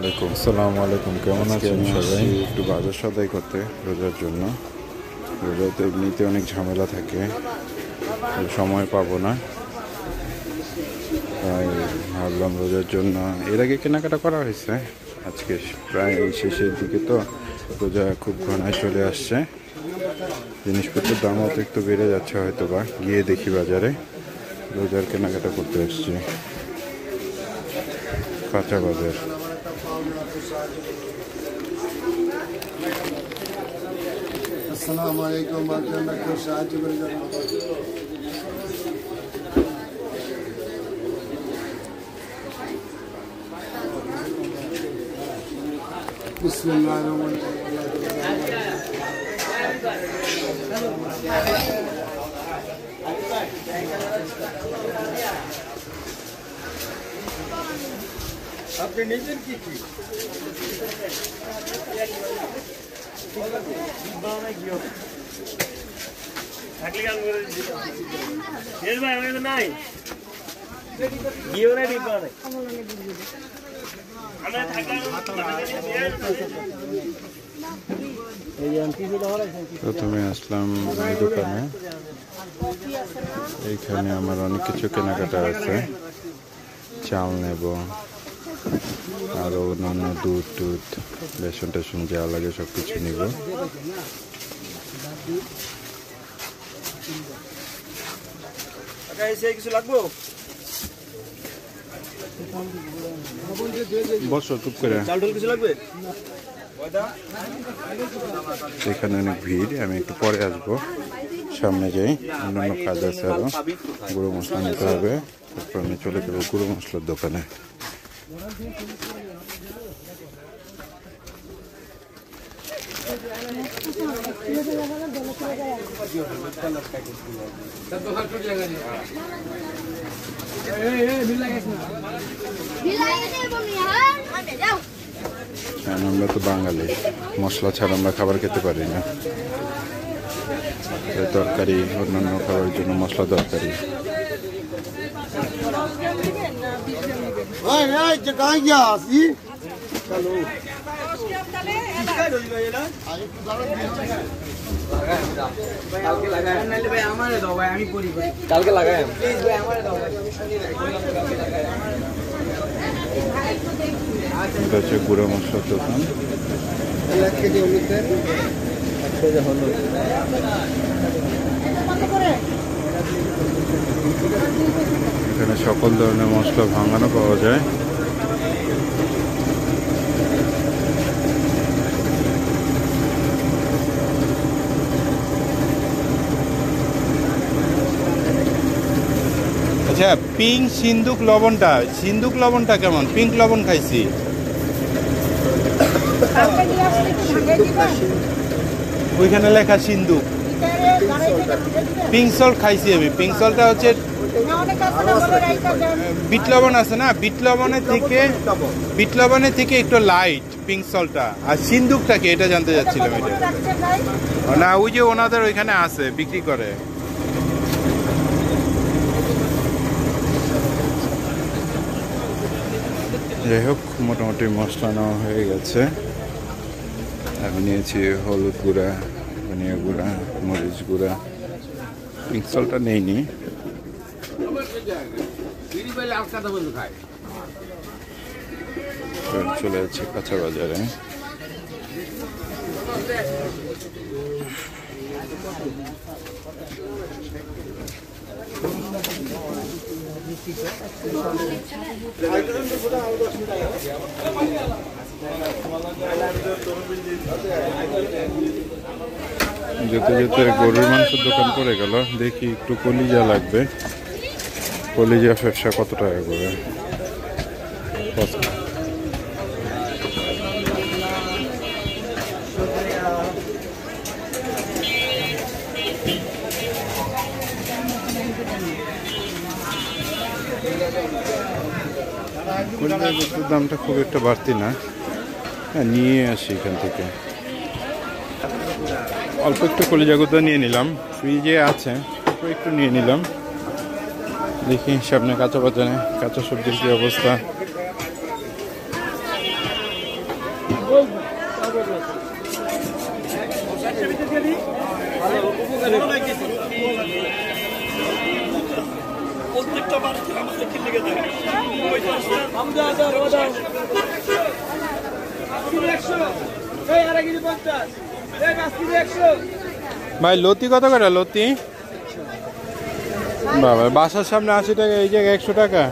আসসালামু আলাইকুম, কেমন আছেন সবাই? একটু বাজার সদাই করতে রোজার জন্য। রোজাতে এমনিতে অনেক ঝামেলা থাকে, সময় পাবো না, তাই ভাবলাম রোজার জন্য। এর আগে কেনাকাটা করা হয়েছে, আজকে প্রায় শেষের দিকে তো রোজা খুব ঘনায় চলে আসছে। জিনিসপত্রের দামও তো একটু বেড়ে যাচ্ছে, হয়তো বা গিয়ে দেখি বাজারে। রোজার কেনাকাটা করতে আসছি কাঁচা বাজার। আসসালামু আলাইকুম, আপনাকে সাহায্য করে যাবেন। বিসমিল্লাহির রহমানির রহিম। আপনি নিজের কি নাই প্রথমে আসলাম এই দোকানে। এইখানে আমার অনেক কিছু কেনাকাটা আছে, চাল নেব, আরো অন্যান্য দুধ টুধ, বেসন টেসন যা লাগে সব কিছু নিব। কিছু লাগবো? বসো চুপ করে। চাল ডাল কিছু লাগবে? এখানে অনেক ভিড়, আমি একটু পরে আসবো, সামনে যাই, অন্যান্য কাজ আছে আরো। গুঁড়ো মশলা নিতে হবে, তারপর আমি চলে যাবো গুঁড়ো মশলার দোকানে। আমরা তো বাঙালি, মশলা ছাড়া আমরা খাবার খেতে পারি না। তরকারি অন্যান্য খাবারের জন্য মশলা দরকারি। কালকে লাগাই এটা হচ্ছে গুঁড়ো মশলার দোকান। এখানে সকল ধরনের মশলা ভাঙানো পাওয়া যায়। আচ্ছা, পিঙ্ক সিন্দুক লবণটা কেমন? পিঙ্ক লবণ খাইছি, ওইখানে লেখা সিন্দুক। পিঙ্ক সল্ট খাইছি আমি। পিঙ্ক সল্টটা হচ্ছে বিট লবণ আছে না, বিট লবণের থেকে একটু লাইট পিঙ্ক সল্টটা। আর সিন্দুকটাকে এটা জানতে চাচ্ছিলাম। এটা না, ওই যে ওনাদের ওইখানে আছে, বিক্রি করে। যাই হোক, মোটামুটি মশলা নেওয়া হয়ে গেছে। আমি নিয়েছি হলুদ গুঁড়া, ধনিয়া গুঁড়া, মরিচ গুঁড়া। পিঙ্ক সল্টটা নেইনি। চলে যাচ্ছে কাঁচা বাজারে। যেতে যেতে গরুর মাংসের দোকান পড়ে গেল। দেখি একটু কলিজা লাগবে। কলিজা ফেফসা কত টাকা করে? দামটা খুব একটা বাড়তি না। হ্যাঁ, নিয়ে আসি এখান থেকে। অল্প একটু কলিজাগুলো নিয়ে নিলাম, ফ্রিজে আছে, একটু নিয়ে নিলাম। দেখি সামনে কাঁচা বাজারে কাঁচা সবজির কি অবস্থা। ভাই লতি কত করে লতি? বাবা বাসার সামনে 80 টাকা, এই জায়গায় 100 টাকা।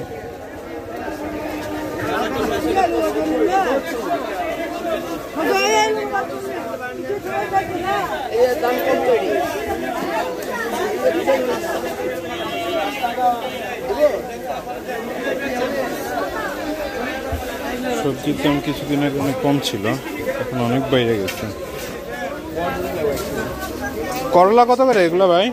সবজির দাম কিছুদিন আগে অনেক কম ছিল, এখন অনেক বাইরে গেছে। করলা কত করে এগুলো ভাই?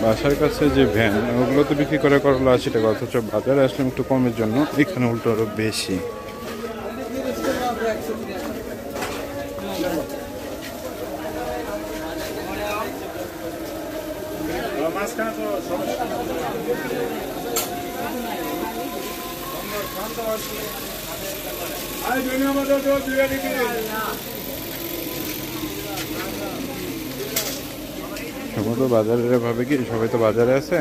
বাসার কাছে যে ভ্যান, ওগুলো তো বিক্রি করে করলা 80 টাকা, অথচ বাজারে আসলাম একটু কমের জন্য, এখানে উল্টো আরো বেশি। সবাই তো বাজারে ভাবে কি সবাই তো বাজারে আছে,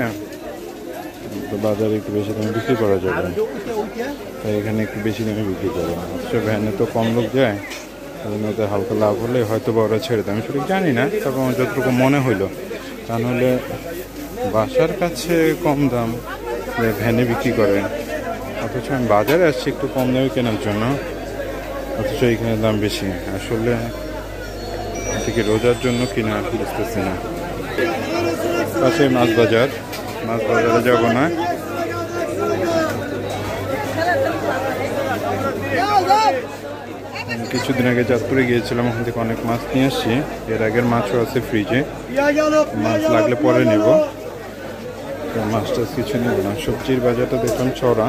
তো বাজারে একটু বেশি দামে বিক্রি করা যাবে, তাই এখানে একটু বেশি দামে বিক্রি করে। অথচ ভ্যানে তো কম লোক যায়, ওদের হালকা লাভ হলে হয়তো বা ওরা ছেড়ে দেয়। আমি সঠিক জানি না, তবে আমার যতটুকু মনে হইলো, তা নাহলে বাসার কাছে কম দাম ভ্যানে বিক্রি করে, অথচ আমি বাজারে আসছি একটু কম দামে কেনার জন্য, অথচ এখানে দাম বেশি। আসলে এদিকে রোজার জন্য কিনা বুঝতেছি না। পাশে মাছ বাজার, মাছ বাজারে যাব না। কিছুদিন আগে চাঁদপুরে গিয়েছিলাম, ওখান থেকে অনেক মাছ নিয়ে আসছি। এর আগের মাছও আছে ফ্রিজে, মাছ লাগলে পরে নেব, মাছ টাছ কিছু নেব না। সবজির বাজারটা দেখলাম চড়া,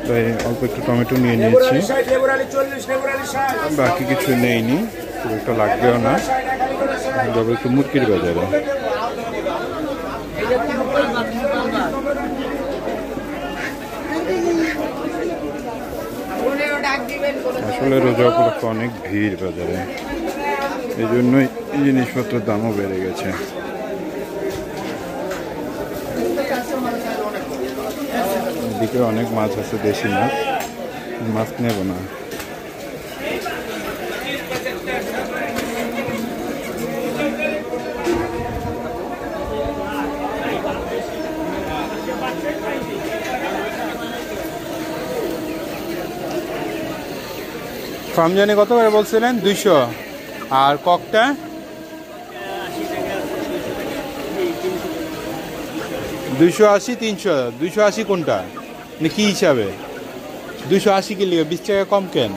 তাই অল্প একটু টমেটো নিয়ে নিয়েছি, বাকি কিছু নেইনি, খুব একটা লাগবেও না। যাবো একটু মুরগির বাজারে। আসলে রোজা উপলক্ষে অনেক ভিড় বাজারে, এই জন্যই জিনিসপত্রের দামও বেড়ে গেছে। এদিকে অনেক মাছ আছে, দেশি মাছ, মাছ নেব না। ফার্মজানি কত করে বলছিলেন? 200। আর ককটা? 280, 300। 280 কোনটা? কি হিসাবে 280 কি লিখে? 20 টাকা কম কেন?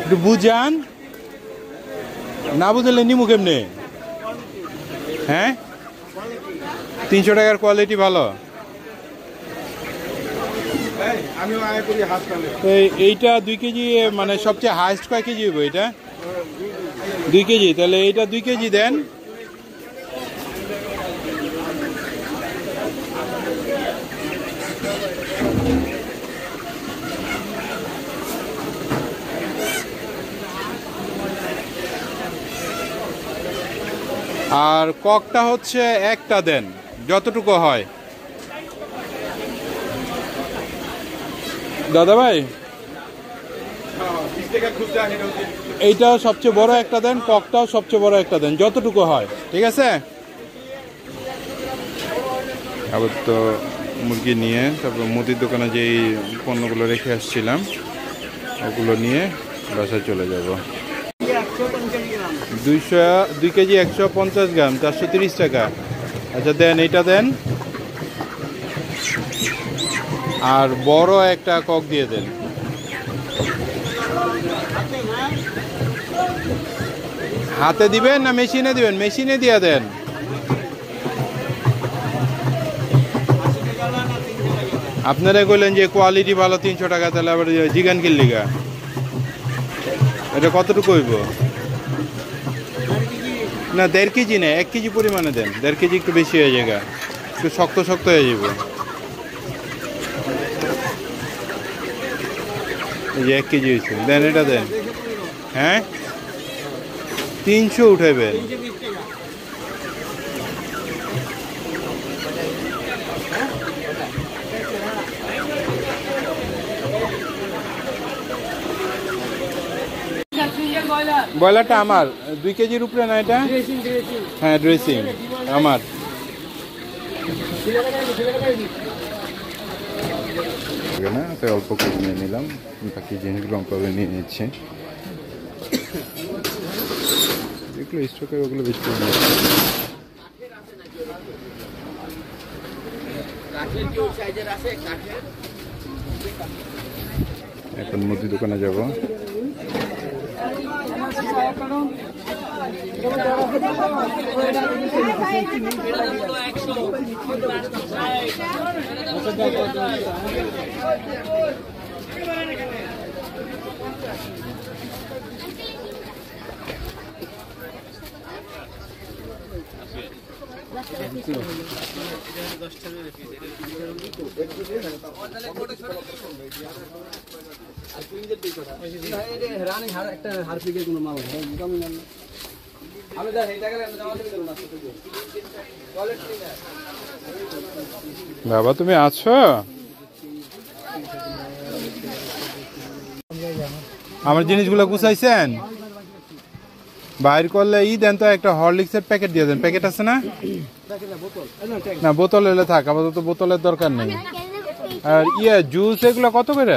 একটু বুঝান, না বুঝলে নিমু কেমনে? হ্যাঁ, 300 টাকার কোয়ালিটি ভালো। এইটা 2 কেজি, মানে সবচেয়ে হাইস্ট কয় কেজি হইব এটা? 2 কেজি। তাহলে এইটা 2 কেজি দেন। আর ককটা হচ্ছে একটা দেন, যতটুকু হয়। দাদা ভাই, এইটাও সবচেয়ে বড় একটা দেন, ককটাও সবচেয়ে বড় একটা দেন, যতটুকু হয়, ঠিক আছে? আবার তো মুরগি নিয়ে তারপর মুদির দোকানে যেই পণ্যগুলো রেখে আসছিলাম ওগুলো নিয়ে বাসায় চলে যাব। 2 কেজি 150 গ্রাম, 430 টাকা। আচ্ছা দেন, এইটা দেন, আর বড় একটা কক দিয়ে দেন। হাতে দিবেন না মেশিনে দিবেন? মেশিনে দিয়ে দেন। আপনারা কইলেন যে কোয়ালিটি ভালো 300 টাকা, তাহলে আবার জিগান কিনলিগা এটা কতটুকু হইব? না 1.5 কেজি না, 1 কেজি পরিমাণে দেন। 1.5 কেজি একটু বেশি হয়ে যাবে, একটু শক্ত শক্ত হয়ে যাবে। এই যে 1 কেজি হয়েছে, দেন এটা দেন। হ্যাঁ 300 উঠাইবেন। ব্রয়লারটা আমার 2 কেজির উপরে না এটা? হ্যাঁ ড্রেসিং আমার। না তাই অল্প করে নিয়ে নিলাম, বাকি জিনিসগুলো অল্পভাবে নিয়ে নিচ্ছি। এগুলো স্টকে ওগুলো বেশি করে নিচ্ছি। এখন মুদি দোকানে যাব। বাবা তুমি আছো? আমার জিনিসগুলো গুছাইছেন? বাইর করলে দেন তো, একটা হরলিক্সের প্যাকেট দিয়ে দেন। প্যাকেট আছে না? না বোতল এলে থাক, আপাতত বোতলের দরকার নেই। আর জুস এগুলো কত করে?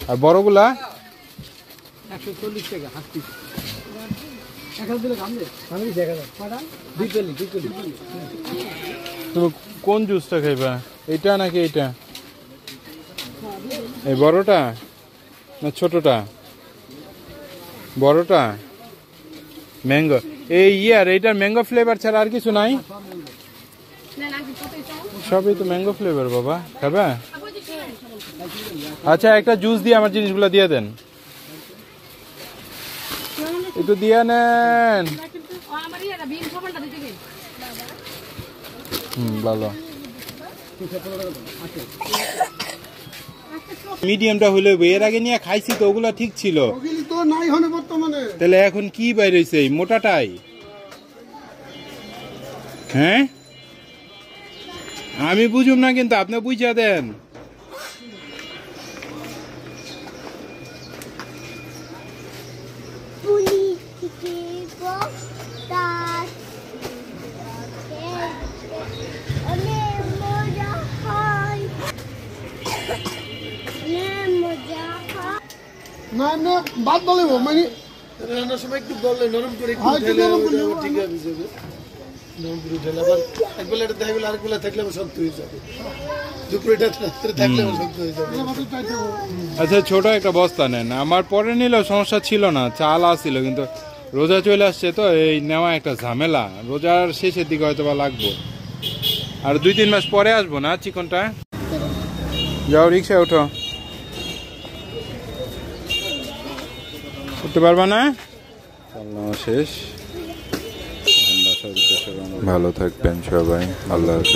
আর বড়গুলা 140 টাকা। তুমি কোন জুসটা খাইবা, এইটা নাকি এইটা? এই বড়টা না ছোটটা? বড়টা ম্যাঙ্গো। এই এইটার ম্যাঙ্গো ফ্লেভার ছাড়া আর কিছু নাই? সবই তো ম্যাঙ্গো ফ্লেভার বাবা, খাবে? আচ্ছা একটা জুস দিয়ে আমার জিনিসগুলো দিয়ে দেন, একটু দিয়ে নেন। ভালো মিডিয়ামটা হলে, এর আগে নিয়ে খাইছি তো, ওগুলা ঠিক ছিল। তাহলে এখন কি বাইরে হয়েছে? মোটাটাই। হ্যাঁ আমি বুঝুম না, কিন্তু আপনি বুঝা দেন। না না বাদ বলে মানে রান্নার সময় একটু বললে নরম করে একটু ঠিক আছে। নরম করে ঢেলে আবার এক বেলা এটা দেখলে আরেক বেলা থাকলে আমার শক্ত হয়ে যাবে। দুপুরেটা রাত্রে থাকলে আমার শক্ত হয়ে যাবে। আচ্ছা ছোট একটা বস্তা নেন, আমার পরে নিলেও সমস্যা ছিল না, চাল আসছিল। কিন্তু রোজা চলে আসছে তো, এই নেওয়া একটা ঝামেলা। রোজার শেষের দিকে হয়তো বা লাগবো, আর 2-3 মাস পরে আসবো না চিকনটা। যাও রিক্সায় ওঠো, করতে পারবা না? শেষ। ভালো থাকবেন সবাই, আল্লাহ হাফেজ।